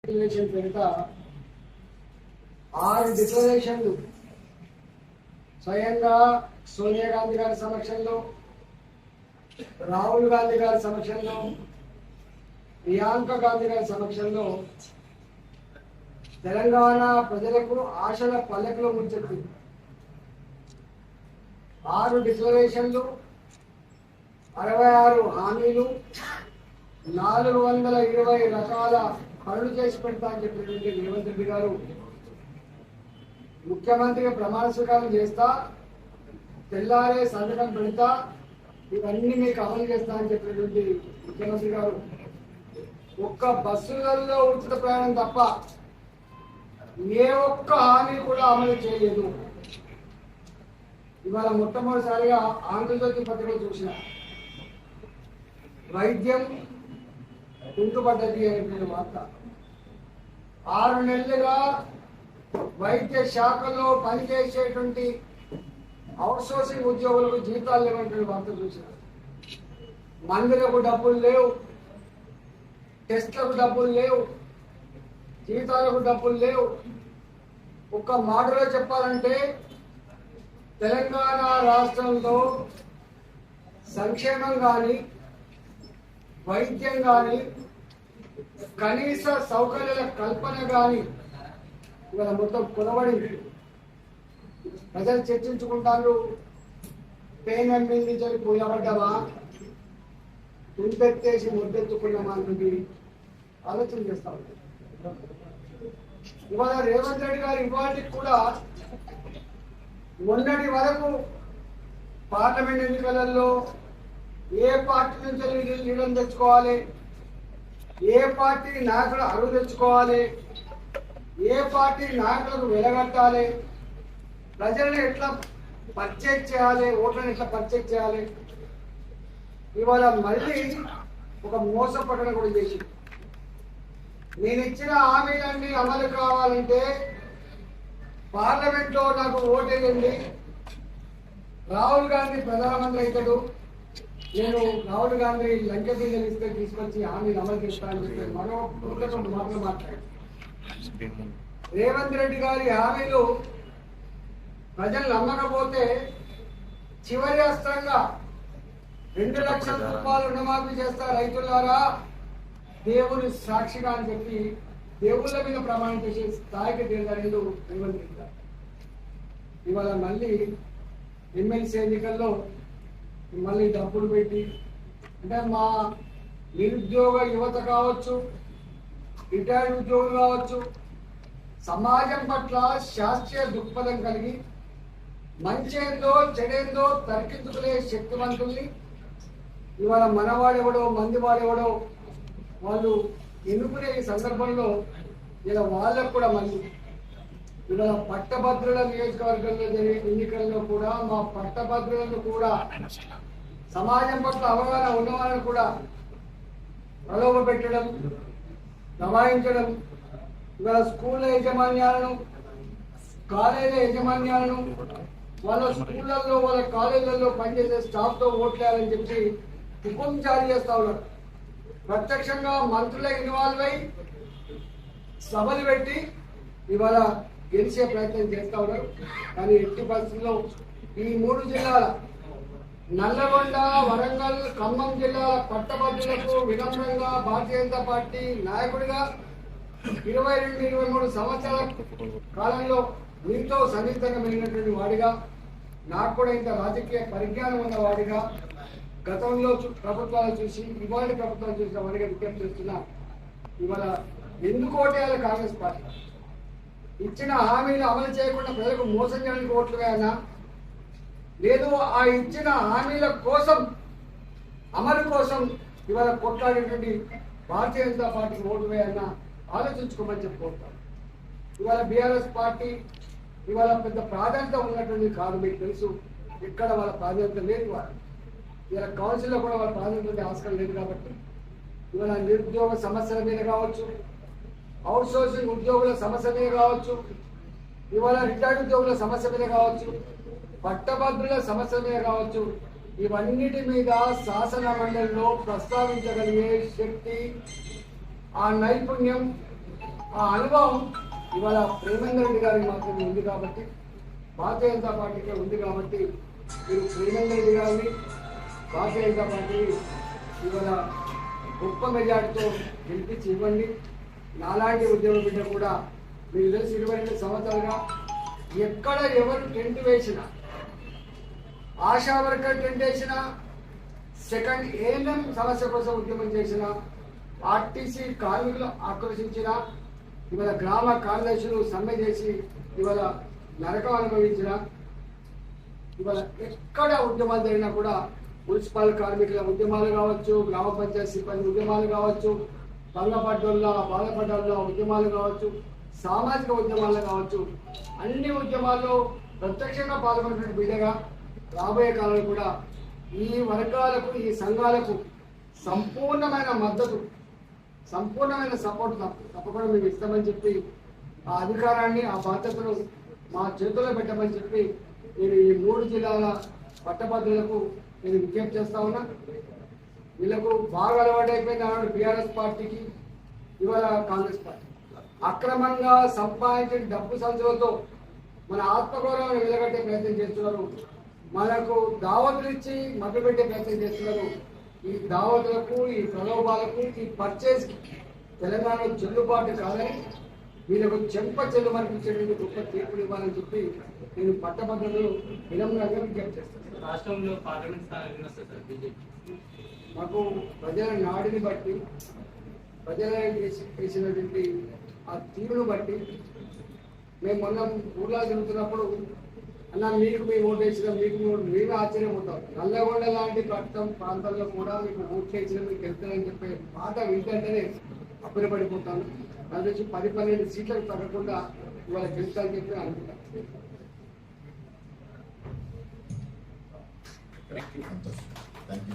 Declaration పేరిట 6 డిక్లరేషన్లు స్వయంగా సోనియా గాంధీ గారి సమక్షంలో, రాహుల్ గాంధీ గారి సమక్షంలో, ప్రియాంక గాంధీ గారి సమక్షంలో తెలంగాణ ప్రజలకు ఆశల పల్లెకులో ముంచెత్తింది. 6 డిక్లరేషన్లు, 66 హామీలు, 420 రకాల పనులు చేసి పెడతా అని చెప్పినటువంటి రేవంత్ రెడ్డి గారు ముఖ్యమంత్రిగా ప్రమాణ స్వీకారం చేస్తా, తెల్లారే సంతకం పెడతా, ఇవన్నీ మీకు అమలు చేస్తా అని చెప్పినటువంటి ముఖ్యమంత్రి గారు ఒక్క బస్సులలో ఉచిత ప్రయాణం తప్ప ఏ ఒక్క హామీ కూడా అమలు చేయలేదు. ఇవాళ మొట్టమొదటిసారిగా ఆంధ్రజ్యోతి పత్రికలు చూసిన వైద్యం కుంటుపడ్డది అనేటువంటి వార్త. 6 నెలలుగా వైద్య శాఖలో పనిచేసేటువంటి అవుట్సోర్సింగ్ ఉద్యోగులకు జీతాలు లేవనేటువంటి వార్త చూసిన. మందులకు డబ్బులు లేవు, టెస్ట్లకు డబ్బులు లేవు, జీతాలకు డబ్బులు లేవు. ఒక్క మాటలో చెప్పాలంటే తెలంగాణ రాష్ట్రంలో సంక్షేమం కానీ, వైద్యం కానీ, కనీస సౌకర్యాల కల్పన కానీ ఇవాళ మొత్తం కొనబడింది. ప్రజలు చర్చించుకుంటారు, పెయిన్ అమ్మింది పోయబడ్డామా, తుంపెత్తేసి ముద్దెత్తుకున్నామా అనేది ఆలోచన చేస్తా ఉంటారు. ఇవాళ రేవంత్ రెడ్డి గారు ఇవాటికి కూడా మొన్నటి వరకు పార్లమెంట్ ఎన్నికలలో ఏ పార్టీ నుంచి లీడర్ తెచ్చుకోవాలి, ఏ పార్టీ నాయకులు అరువు తెచ్చుకోవాలి, ఏ పార్టీ నాయకులకు వెలగట్టాలి, ప్రజలను ఎట్లా పర్చేజ్ చేయాలి, ఓట్లను ఎట్లా పర్చేజ్ చేయాలి, ఇవాళ మళ్ళీ ఒక మోసపట్టణ కూడా చేసి నేను ఇచ్చిన హామీలన్నీ అమలు కావాలంటే పార్లమెంట్లో నాకు ఓటేయండి, రాహుల్ గాంధీ ప్రధానమంత్రి అవుతాడు, నేను రాహుల్ గాంధీ లంక బిల్లులు ఇస్తే తీసుకొచ్చి హామీలు అమలు చేస్తానని చెప్పి మరో మాటలు మాట్లాడారు. రేవంత్ రెడ్డి గారి హామీలు ప్రజలు నమ్మకపోతే చివరి అస్త్రంగా 2 లక్షల రూపాయలు రుణమాఫీ చేస్తా రైతులారా దేవుని సాక్షిగా అని చెప్పి దేవుళ్ళ మీద ప్రమాణం చేసే స్థాయికి దిగజారిండు రేవంత్ రెడ్డి గారు. ఇవాళ మళ్ళీ ఎమ్మెల్సీ ఎన్నికల్లో మళ్ళీ డబ్బులు పెట్టి, అంటే మా నిరుద్యోగ యువత కావచ్చు, రిటైర్డ్ ఉద్యోగులు కావచ్చు, సమాజం పట్ల శాస్త్రీయ దృక్పథం కలిగి మంచేందో చెడేందో తర్కించుకునే శక్తివంతుల్ని ఇవాళ మనవాడెవడో మందివాడెవడో వాళ్ళు ఎన్నుకునే ఈ సందర్భంలో ఇలా వాళ్ళకు కూడా మళ్ళీ ఇవాళ పట్టభద్రుల నియోజకవర్గంలో జరిగే ఎన్నికల్లో కూడా మా పట్టభద్రులను కూడా సమాజం పట్ల అవగాహన ఉన్నవాళ్ళని కూడా ప్రలోభ పెట్టడం, దబాయించడం, ఇవాళ స్కూళ్ళ యాజమాన్యాలను, కాలేజీల యాజమాన్యాలను వాళ్ళ స్కూళ్ళల్లో వాళ్ళ కాలేజీలలో పనిచేసే స్టాఫ్తో ఓట్లేయాలని చెప్పి హుకుం జారీ చేస్తా ఉన్నారు. ప్రత్యక్షంగా మంత్రులే ఇన్వాల్వ్ అయి సభలు పెట్టి ఇవాళ గెలిచే ప్రయత్నం చేస్తా ఉన్నారు. కానీ ఎట్టి పరిస్థితుల్లో ఈ 3 జిల్లాల నల్లగొండ, వరంగల్, ఖమ్మం జిల్లాల పట్టభద్రులకు వినమ్రంగా భారతీయ జనతా పార్టీ నాయకుడిగా 22-23 సంవత్సరాల కాలంలో మీతో సన్నిహితంగా మెలిగినటువంటి వాడిగా, నాకు కూడా ఇంత రాజకీయ పరిజ్ఞానం ఉన్న వాడిగా, గతంలో ప్రభుత్వాలు చూసి ఇవాళ ప్రభుత్వాలు చూసిన వాడిగా విజ్ఞప్తి చేస్తున్నా. ఇవాళ ఎందుకు ఓటేయాలి కాంగ్రెస్ పార్టీ? ఇచ్చిన హామీలు అమలు చేయకుండా ప్రజలకు మోసం చేయడానికి ఓట్లు వేయనా, లేదు ఆ ఇచ్చిన హామీల కోసం అమలు కోసం ఇవాళ కొట్లాడేటువంటి భారతీయ జనతా పార్టీకి ఓటు వేయన్నా ఆలోచించుకోమని చెప్పుకుంటాం. ఇవాళ బీఆర్ఎస్ పార్టీ ఇవాళ పెద్ద ప్రాధాన్యత ఉన్నటువంటి కాదు, మీకు తెలుసు. ఇక్కడ వాళ్ళ ప్రాధాన్యత లేదు. వాళ్ళు ఇవాళ కౌన్సిల్లో కూడా వాళ్ళ ప్రాధాన్యత ఆస్కారం లేదు. కాబట్టి ఇవాళ నిరుద్యోగ సమస్యల మీద కావచ్చు, అవుట్ సోర్సింగ్ ఉద్యోగుల సమస్య మీద కావచ్చు, ఇవాళ రిటైర్డ్ ఉద్యోగుల సమస్య మీద కావచ్చు, పట్టభద్రుల సమస్య మీద కావచ్చు, ఇవన్నిటి మీద శాసన మండలిలో ప్రస్తావించగలిగే శక్తి, ఆ నైపుణ్యం ఆ అనుభవం ఇవాళ ప్రేమేందర్ రెడ్డి గారికి మాత్రమే ఉంది కాబట్టి, భారతీయ జనతా పార్టీకే ఉంది కాబట్టి మీరు ప్రేమేందర్ రెడ్డి గారిని భారతీయ జనతా పార్టీ ఇవాళ గొప్ప మెజార్టీతో గెలిపించి ఇవ్వండి. నాలాంటి ఉద్యమ బిడ్డ కూడా మీకు తెలిసి 22 సంవత్సరాలుగా ఎక్కడ ఎవరు టెంట్ వేసినా, ఆశా వర్కర్ టెంట్ వేసినా, సెకండ్ ఏఎన్ఎం సమస్య కోసం ఉద్యమం చేసిన, ఆర్టీసీ కార్మికులు ఆక్రోశించిన, ఇవాళ గ్రామ కార్యదర్శులు సమ్మె చేసి ఇవాళ నరకం అనుభవించిన, ఇవాళ ఎక్కడ ఉద్యమాలు జరిగినా కూడా మున్సిపల్ కార్మికుల ఉద్యమాలు కావచ్చు, గ్రామ పంచాయతీ సిబ్బంది ఉద్యమాలు కావచ్చు, భంగపడ్డోళ్ళ బాధపడ్డోళ్ళ ఉద్యమాలు కావచ్చు, సామాజిక ఉద్యమాలు కావచ్చు, అన్ని ఉద్యమాల్లో ప్రత్యక్షంగా పాల్గొన్న బిడ్డగా రాబోయే కాలంలో కూడా ఈ వర్గాలకు, ఈ సంఘాలకు సంపూర్ణమైన మద్దతు, సంపూర్ణమైన సపోర్ట్ తప్పకుండా మేము ఇస్తామని చెప్పి ఆ అధికారాన్ని, ఆ బాధ్యతను మా చేతుల్లో పెట్టమని చెప్పి నేను ఈ 3 జిల్లాల పట్టభద్రులకు నేను విజ్ఞప్తి చేస్తా ఉన్నా. వీళ్ళకు బాగా అలవాటైపోయింది బీఆర్ఎస్ పార్టీకి, ఇవాళ కాంగ్రెస్ పార్టీ అక్రమంగా సంపాదించిన డబ్బు సంచులతో మన ఆత్మగౌరవాన్ని వెలగట్టే ప్రయత్నం చేస్తున్నారు. మనకు దావతులు ఇచ్చి మభ్యపెట్టే ప్రయత్నం చేస్తున్నారు. ఈ దావతులకు, ఈ ప్రలోభాలకు, ఈ పర్చేస్కి తెలంగాణలో చెల్లుబాటు కాదని వీళ్ళకు చెంప చెల్లుమనిపించేటువంటి గొప్ప తీర్పులు ఇవ్వాలని చెప్పి నేను పట్టభద్రులు వినమ్రంగా విజ్ఞప్తి చేస్తాను. రాష్ట్రంలో పార్లమెంట్ స్థానాలు బీజేపీ మాకు ప్రజల నాడిని బట్టి, ప్రజల వేసినటువంటి ఆ తీరును బట్టి మేము మొన్న ఊర్లో తిరుగుతున్నప్పుడు అన్న మీకు మేము ఓటు వేసినాం, మీకు మేము ఆశ్చర్యపోతాం, నల్లగొండ లాంటి ప్రాంతాల్లో కూడా మీకు ఓట్లు వేసినా మీకు వెళ్తారని చెప్పే మాట వింటేనే అప్పుడపడిపోతాను. దాని నుంచి 10-12 సీట్లకు తగ్గకుండా ఇవాళ గెలుస్తారని చెప్పి అనుకుంటాను.